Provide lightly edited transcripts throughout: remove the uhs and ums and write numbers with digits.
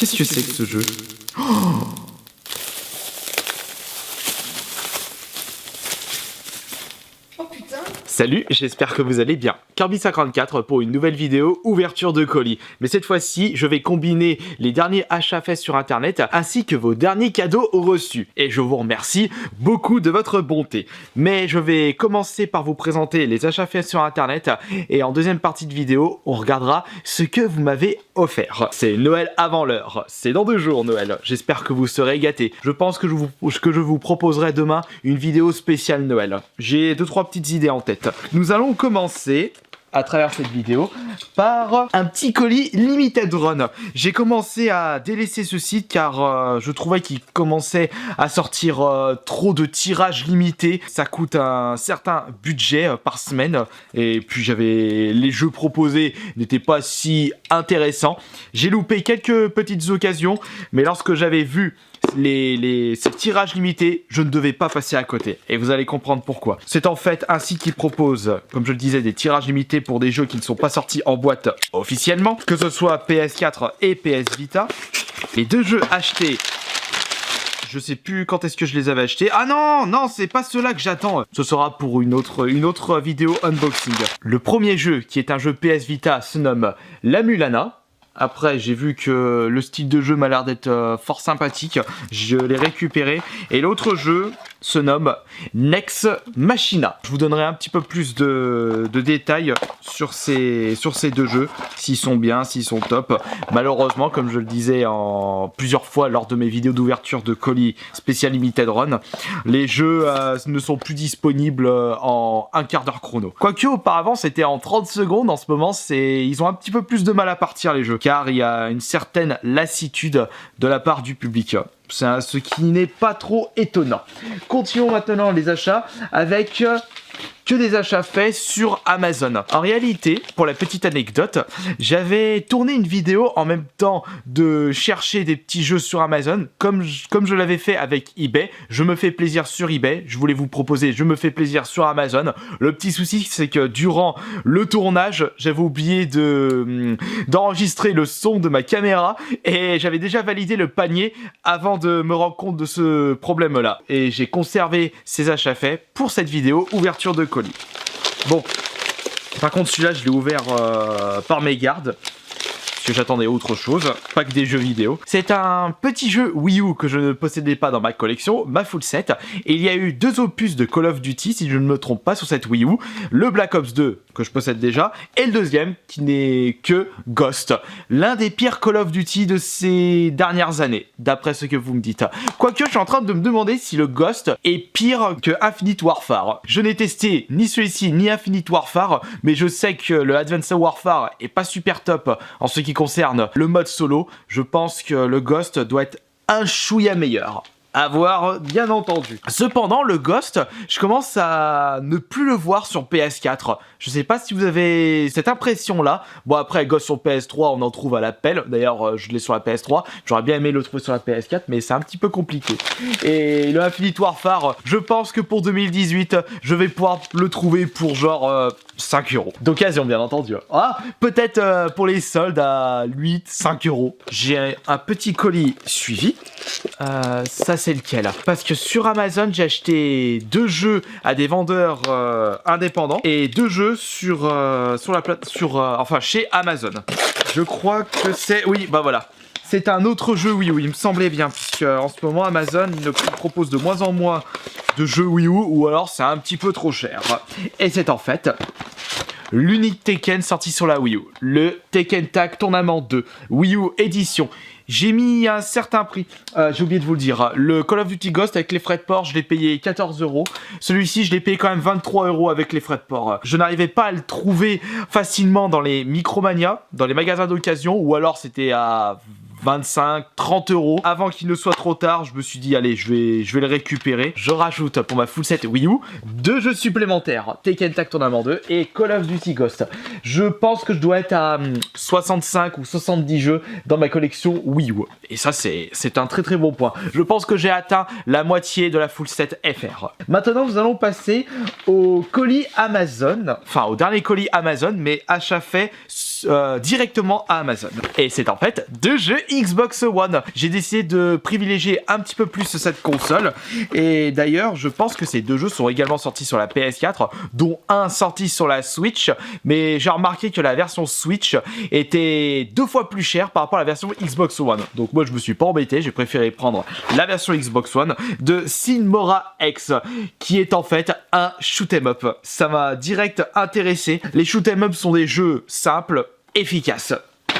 Qu'est-ce que c'est que ce jeu? Salut, j'espère que vous allez bien. Kirby54 pour une nouvelle vidéo ouverture de colis. Mais cette fois-ci, je vais combiner les derniers achats faits sur internet ainsi que vos derniers cadeaux reçus. Et je vous remercie beaucoup de votre bonté. Mais je vais commencer par vous présenter les achats faits sur internet et en deuxième partie de vidéo, on regardera ce que vous m'avez offert. C'est Noël avant l'heure. C'est dans 2 jours Noël. J'espère que vous serez gâtés. Je pense que je vous proposerai demain une vidéo spéciale Noël. J'ai 2-3 petites idées en tête. Nous allons commencer à travers cette vidéo par un petit colis Limited Run. J'ai commencé à délaisser ce site car je trouvais qu'il commençait à sortir trop de tirages limités. Ça coûte un certain budget par semaine et puis les jeux proposés n'étaient pas si intéressants. J'ai loupé quelques petites occasions, mais lorsque j'avais vu ces tirages limités, je ne devais pas passer à côté. Et vous allez comprendre pourquoi. C'est en fait un site qui propose, comme je le disais, des tirages limités pour des jeux qui ne sont pas sortis en boîte officiellement, que ce soit PS4 et PS Vita. Les 2 jeux achetés, je sais plus quand est-ce que je les avais achetés. Ah non, c'est pas ceux-là que j'attends. Ce sera pour une autre vidéo unboxing. Le premier jeu, qui est un jeu PS Vita, se nomme La Mulana. Après, j'ai vu que le style de jeu m'a l'air d'être fort sympathique. Je l'ai récupéré. Et l'autre jeu se nomme Nex Machina. Je vous donnerai un petit peu plus de détails sur ces 2 jeux, s'ils sont bien, s'ils sont top. Malheureusement, comme je le disais plusieurs fois lors de mes vidéos d'ouverture de colis spécial Limited Run, les jeux ne sont plus disponibles en un quart d'heure chrono. Quoique auparavant c'était en 30 secondes, en ce moment ils ont un petit peu plus de mal à partir les jeux, car il y a une certaine lassitude de la part du public. C'est ce qui n'est pas trop étonnant. Continuons maintenant les achats avec que des achats faits sur Amazon. En réalité, pour la petite anecdote, j'avais tourné une vidéo en même temps de chercher des petits jeux sur Amazon, comme je l'avais fait avec eBay. Je me fais plaisir sur eBay, je voulais vous proposer je me fais plaisir sur Amazon. Le petit souci, c'est que durant le tournage, j'avais oublié d'enregistrer le son de ma caméra et j'avais déjà validé le panier avant de me rendre compte de ce problème-là. Et j'ai conservé ces achats faits pour cette vidéo ouverture de colis. Bon, par contre celui-là je l'ai ouvert par mégarde, parce que j'attendais autre chose, pas que des jeux vidéo. C'est un petit jeu Wii U que je ne possédais pas dans ma collection, ma full set, et il y a eu 2 opus de Call of Duty, si je ne me trompe pas, sur cette Wii U, le Black Ops 2, que je possède déjà, et le deuxième, qui n'est que Ghost, l'un des pires Call of Duty de ces dernières années, d'après ce que vous me dites. Quoique, je suis en train de me demander si le Ghost est pire que Infinite Warfare. Je n'ai testé ni celui-ci, ni Infinite Warfare, mais je sais que le Advanced Warfare est pas super top en ce qui concerne le mode solo. Je pense que le Ghost doit être un chouïa meilleur. À voir, bien entendu. Cependant, le Ghost, je commence à ne plus le voir sur PS4. Je sais pas si vous avez cette impression-là. Bon, après, Ghost sur PS3, on en trouve à l'appel. D'ailleurs, je l'ai sur la PS3. J'aurais bien aimé le trouver sur la PS4, mais c'est un petit peu compliqué. Et le Infinite Warfare, je pense que pour 2018, je vais pouvoir le trouver pour genre 5 €. D'occasion, bien entendu. Ah, peut-être pour les soldes à 8, 5 €. J'ai un petit colis suivi. Ça c'est lequel? Parce que sur Amazon j'ai acheté 2 jeux à des vendeurs indépendants et 2 jeux enfin chez Amazon. Je crois que c'est... Oui, bah voilà. C'est un autre jeu Wii U, il me semblait bien, puisque en ce moment Amazon ne propose de moins en moins de jeux Wii U, ou alors c'est un petit peu trop cher. Et c'est en fait l'unique Tekken sorti sur la Wii U, le Tekken Tag Tournament 2, Wii U édition. J'ai mis un certain prix, j'ai oublié de vous le dire, le Call of Duty Ghost avec les frais de port, je l'ai payé 14 €. Celui-ci, je l'ai payé quand même 23 € avec les frais de port. Je n'arrivais pas à le trouver facilement dans les Micromania, dans les magasins d'occasion, ou alors c'était à 25, 30 € avant qu'il ne soit trop tard. Je me suis dit allez, je vais le récupérer. Je rajoute pour ma full set Wii U 2 jeux supplémentaires, Tekken Tag Tournament 2 et Call of Duty Ghost. Je pense que je dois être à 65 ou 70 jeux dans ma collection Wii U. Et ça c'est un très très bon point. Je pense que j'ai atteint la moitié de la full set FR. Maintenant nous allons passer au colis Amazon, enfin au dernier colis Amazon, mais achat fait directement à Amazon. Et c'est en fait 2 jeux Xbox One. J'ai décidé de privilégier un petit peu plus cette console. Et d'ailleurs, je pense que ces 2 jeux sont également sortis sur la PS4, dont un sorti sur la Switch. Mais j'ai remarqué que la version Switch était 2 fois plus chère par rapport à la version Xbox One. Donc moi, je me suis pas embêté. J'ai préféré prendre la version Xbox One de Sin Mora X, qui est en fait un shoot'em up. Ça m'a direct intéressé. Les shoot'em up sont des jeux simples, efficaces.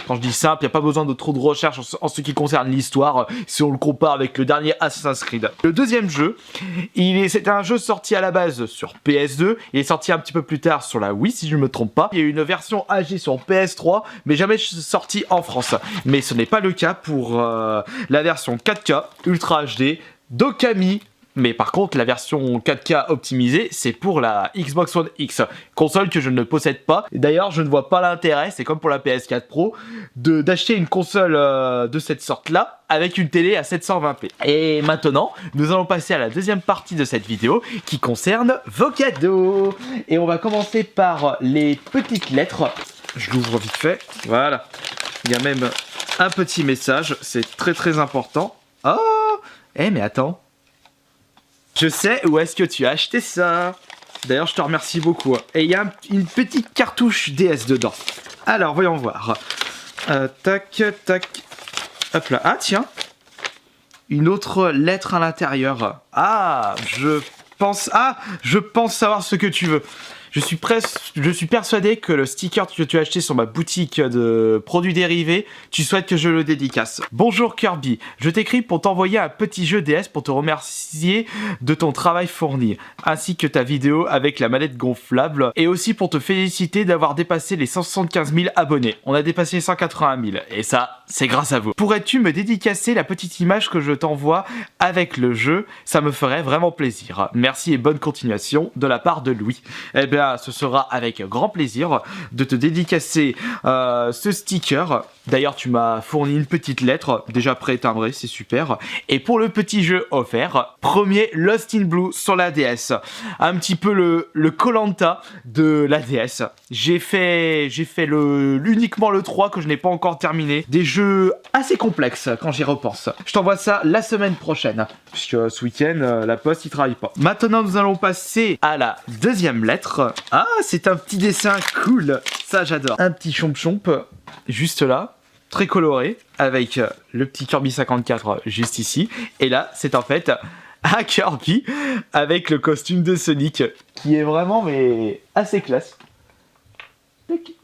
Quand je dis simple, il n'y a pas besoin de trop de recherche en ce qui concerne l'histoire, si on le compare avec le dernier Assassin's Creed. Le deuxième jeu, c'est un jeu sorti à la base sur PS2, il est sorti un petit peu plus tard sur la Wii, si je ne me trompe pas. Il y a eu une version HD sur PS3, mais jamais sorti en France. Mais ce n'est pas le cas pour la version 4K Ultra HD d'Okami. Mais par contre, la version 4K optimisée, c'est pour la Xbox One X, console que je ne possède pas. D'ailleurs, je ne vois pas l'intérêt, c'est comme pour la PS4 Pro, d'acheter une console de cette sorte-là avec une télé à 720p. Et maintenant, nous allons passer à la deuxième partie de cette vidéo qui concerne vos cadeaux. Et on va commencer par les petites lettres. Je l'ouvre vite fait, voilà. Il y a même un petit message, c'est très très important. Oh, mais attends. Je sais où est-ce que tu as acheté ça. D'ailleurs, je te remercie beaucoup. Et il y a une petite cartouche DS dedans. Alors, voyons voir. Tac, tac. Hop là. Ah, tiens. Une autre lettre à l'intérieur. Ah, je pense savoir ce que tu veux. Je suis persuadé que le sticker que tu as acheté sur ma boutique de produits dérivés, tu souhaites que je le dédicace. Bonjour Kirby, je t'écris pour t'envoyer un petit jeu DS pour te remercier de ton travail fourni, ainsi que ta vidéo avec la manette gonflable, et aussi pour te féliciter d'avoir dépassé les 175 000 abonnés. On a dépassé les 180 000, et ça, c'est grâce à vous. Pourrais-tu me dédicacer la petite image que je t'envoie avec le jeu? Ça me ferait vraiment plaisir. Merci et bonne continuation de la part de Louis. Eh bien, ce sera avec grand plaisir de te dédicacer ce sticker. D'ailleurs, tu m'as fourni une petite lettre, déjà pré-timbrée, c'est super. Et pour le petit jeu offert, premier Lost in Blue sur la DS. Un petit peu le Koh-Lanta de la DS. J'ai fait uniquement le 3 que je n'ai pas encore terminé. Des jeux assez complexes quand j'y repense. Je t'envoie ça la semaine prochaine, puisque ce week-end, la poste, il travaille pas. Maintenant, nous allons passer à la deuxième lettre. Ah, c'est un petit dessin cool. Ça, j'adore. Un petit chomp-chomp, juste là. Très coloré, avec le petit Kirby 54 juste ici. Et là, c'est en fait un Kirby avec le costume de Sonic, qui est vraiment assez classe.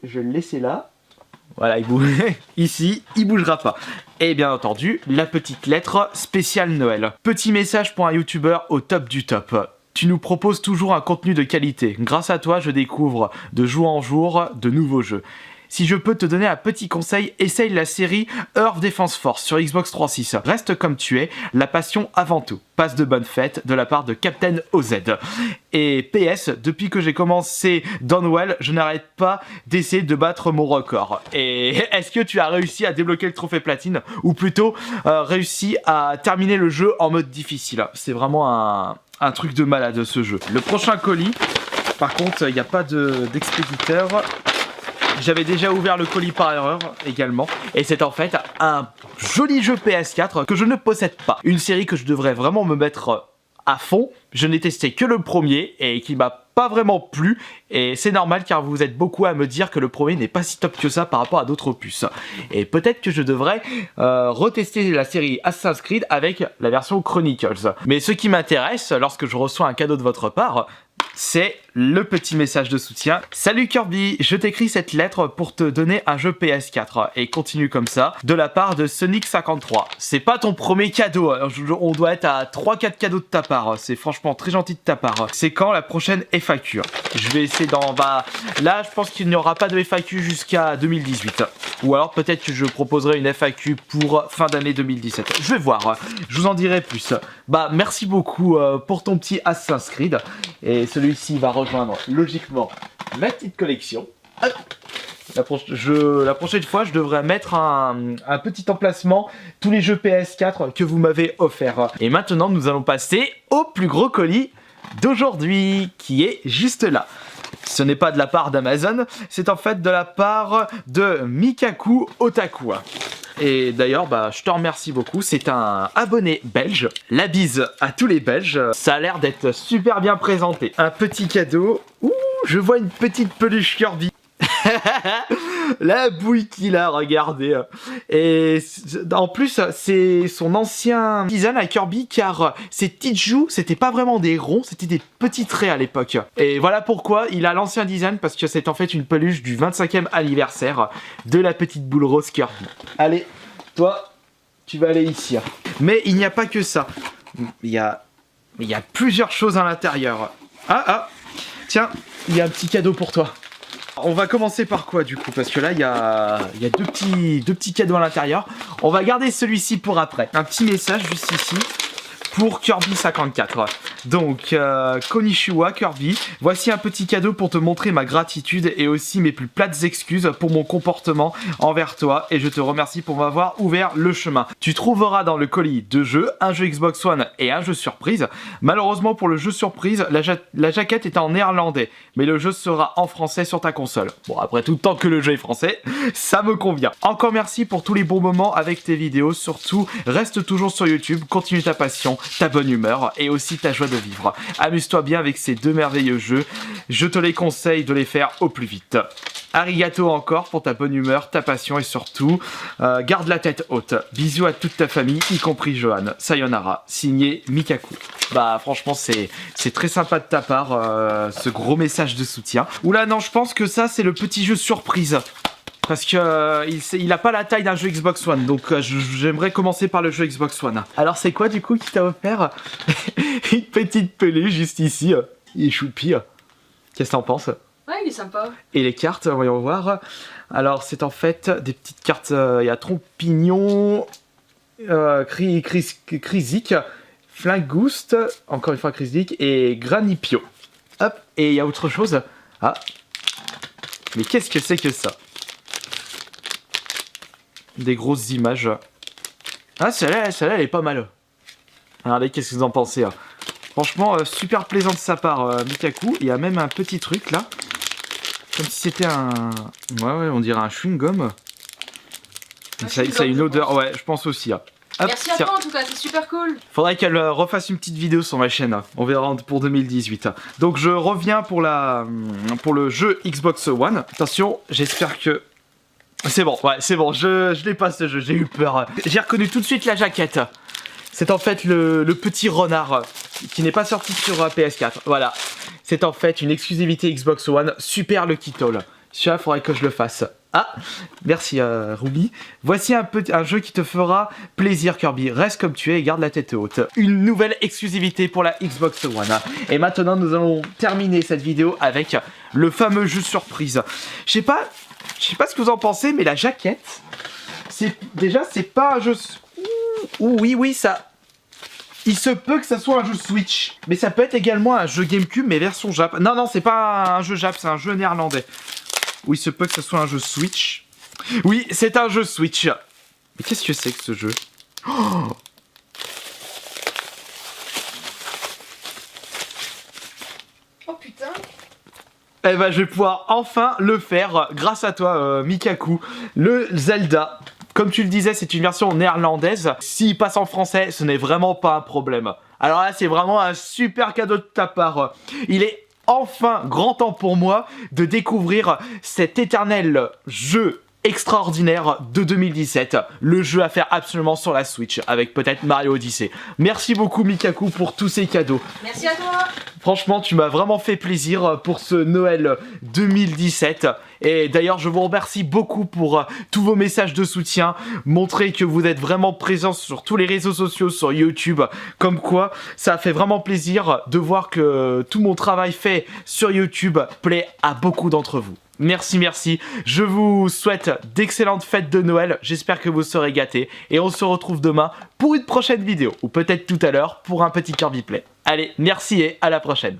Je vais le laisser là. Voilà, il bouge. Ici, il bougera pas. Et bien entendu, la petite lettre spéciale Noël. Petit message pour un youtubeur au top du top. Tu nous proposes toujours un contenu de qualité. Grâce à toi, je découvre de jour en jour de nouveaux jeux. Si je peux te donner un petit conseil, essaye la série Earth Defense Force sur Xbox 360. Reste comme tu es, la passion avant tout. Passe de bonnes fêtes de la part de Captain OZ. Et PS, depuis que j'ai commencé Downwell, je n'arrête pas d'essayer de battre mon record. Et est-ce que tu as réussi à débloquer le trophée platine, ou plutôt réussi à terminer le jeu en mode difficile? C'est vraiment un truc de malade ce jeu. Le prochain colis, par contre, il n'y a pas d'expéditeur. J'avais déjà ouvert le colis par erreur également. Et c'est en fait un joli jeu PS4 que je ne possède pas. Une série que je devrais vraiment me mettre à fond. Je n'ai testé que le premier et qui m'a pas vraiment plu. Et c'est normal car vous êtes beaucoup à me dire que le premier n'est pas si top que ça par rapport à d'autres opus. Et peut-être que je devrais retester la série Assassin's Creed avec la version Chronicles. Mais ce qui m'intéresse lorsque je reçois un cadeau de votre part, c'est le petit message de soutien. Salut Kirby, je t'écris cette lettre pour te donner un jeu PS4 et continue comme ça, de la part de Sonic53. C'est pas ton premier cadeau, on doit être à 3-4 cadeaux de ta part, c'est franchement très gentil de ta part. C'est quand la prochaine FAQ? Je vais essayer là je pense qu'il n'y aura pas de FAQ jusqu'à 2018. Ou alors peut-être que je proposerai une FAQ pour fin d'année 2017. Je vais voir, je vous en dirai plus. Bah merci beaucoup pour ton petit Assassin's Creed. Et celui-ci va rejoindre logiquement ma petite collection. La prochaine fois, je devrais mettre un petit emplacement tous les jeux PS4 que vous m'avez offerts. Et maintenant, nous allons passer au plus gros colis d'aujourd'hui, qui est juste là. Ce n'est pas de la part d'Amazon, c'est en fait de la part de Mikaku Otaku. Et d'ailleurs, bah, je te remercie beaucoup, c'est un abonné belge. La bise à tous les Belges, ça a l'air d'être super bien présenté. Un petit cadeau, ouh, je vois une petite peluche Kirby. La bouille qu'il a, regardez. Et en plus, c'est son ancien design à Kirby, car ses petites joues, c'était pas vraiment des ronds, c'était des petits traits à l'époque. Et voilà pourquoi il a l'ancien design, parce que c'est en fait une peluche du 25e anniversaire de la petite boule rose Kirby. Allez, toi, tu vas aller ici. Mais il n'y a pas que ça. Il y a plusieurs choses à l'intérieur. Ah, tiens, il y a un petit cadeau pour toi. On va commencer par quoi du coup? Parce que là il y a deux petits cadeaux à l'intérieur. On va garder celui-ci pour après. Un petit message juste ici pour Kirby54. Donc Konnichiwa Kirby, voici un petit cadeau pour te montrer ma gratitude et aussi mes plus plates excuses pour mon comportement envers toi, et je te remercie pour m'avoir ouvert le chemin. Tu trouveras dans le colis 2 jeux, un jeu Xbox One et un jeu surprise. Malheureusement pour le jeu surprise, la jaquette est en néerlandais, mais le jeu sera en français sur ta console. Bon, après tout, tant que le jeu est français, ça me convient. Encore merci pour tous les bons moments avec tes vidéos, surtout reste toujours sur YouTube, continue ta passion, ta bonne humeur et aussi ta joie de vivre. Amuse-toi bien avec ces 2 merveilleux jeux, je te les conseille de les faire au plus vite. Arigato encore pour ta bonne humeur, ta passion et surtout, garde la tête haute. Bisous à toute ta famille, y compris Johan. Sayonara, signé Mikaku. Bah franchement c'est très sympa de ta part, ce gros message de soutien. Oula non, je pense que ça c'est le petit jeu surprise. Parce que il a pas la taille d'un jeu Xbox One, donc j'aimerais commencer par le jeu Xbox One. Alors c'est quoi du coup qui t'a offert? Une petite peluche juste ici. Il est choupi. Qu'est-ce que t'en penses? Ouais, il est sympa. Et les cartes, voyons voir. Alors c'est en fait des petites cartes, il y a Trompignon, Krizik, Flingoost, encore une fois Krizik, et Granipio. Hop, et il y a autre chose. Ah, mais qu'est-ce que c'est que ça? Des grosses images. Ah, celle-là elle est pas mal. Regardez, qu'est-ce que vous en pensez? Franchement, super plaisant de sa part, Mikaku. Il y a même un petit truc là. Comme si c'était un... Ouais, on dirait un chewing-gum. Ça a une odeur, ouais, je pense aussi. Hop, merci à toi en tout cas, c'est super cool. Faudrait qu'elle refasse une petite vidéo sur ma chaîne. On verra pour 2018. Donc je reviens pour le jeu Xbox One. Attention, j'espère que... C'est bon, ouais, c'est bon, je l'ai pas ce jeu, j'ai eu peur. J'ai reconnu tout de suite la jaquette. C'est en fait le petit renard qui n'est pas sorti sur PS4. Voilà, c'est en fait une exclusivité Xbox One, Super Lucky Tall. Celui-là, faudrait que je le fasse. Ah, merci Ruby. Voici un jeu qui te fera plaisir Kirby. Reste comme tu es et garde la tête haute. Une nouvelle exclusivité pour la Xbox One. Et maintenant, nous allons terminer cette vidéo avec le fameux jeu surprise. Je sais pas ce que vous en pensez, mais la jaquette, c'est pas un jeu... Oui, ça... Il se peut que ça soit un jeu Switch, mais ça peut être également un jeu GameCube, mais version Jap. Non, c'est pas un jeu Jap, c'est un jeu néerlandais. Oui, il se peut que ce soit un jeu Switch. Oui, c'est un jeu Switch. Mais qu'est-ce que c'est que ce jeu? Oh putain. Eh ben, je vais pouvoir enfin le faire grâce à toi, Mikaku. Le Zelda. Comme tu le disais, c'est une version néerlandaise. S'il passe en français, ce n'est vraiment pas un problème. Alors là, c'est vraiment un super cadeau de ta part. Il est enfin grand temps pour moi de découvrir cet éternel jeu extraordinaire de 2017, le jeu à faire absolument sur la Switch, avec peut-être Mario Odyssey. Merci beaucoup Mikaku pour tous ces cadeaux. Merci à toi. Franchement, tu m'as vraiment fait plaisir pour ce Noël 2017. Et d'ailleurs, je vous remercie beaucoup pour tous vos messages de soutien. Montrez que vous êtes vraiment présents sur tous les réseaux sociaux, sur YouTube. Comme quoi, ça fait vraiment plaisir de voir que tout mon travail fait sur YouTube plaît à beaucoup d'entre vous. Merci. Je vous souhaite d'excellentes fêtes de Noël. J'espère que vous serez gâtés. Et on se retrouve demain pour une prochaine vidéo. Ou peut-être tout à l'heure pour un petit Kirby Play. Allez, merci et à la prochaine.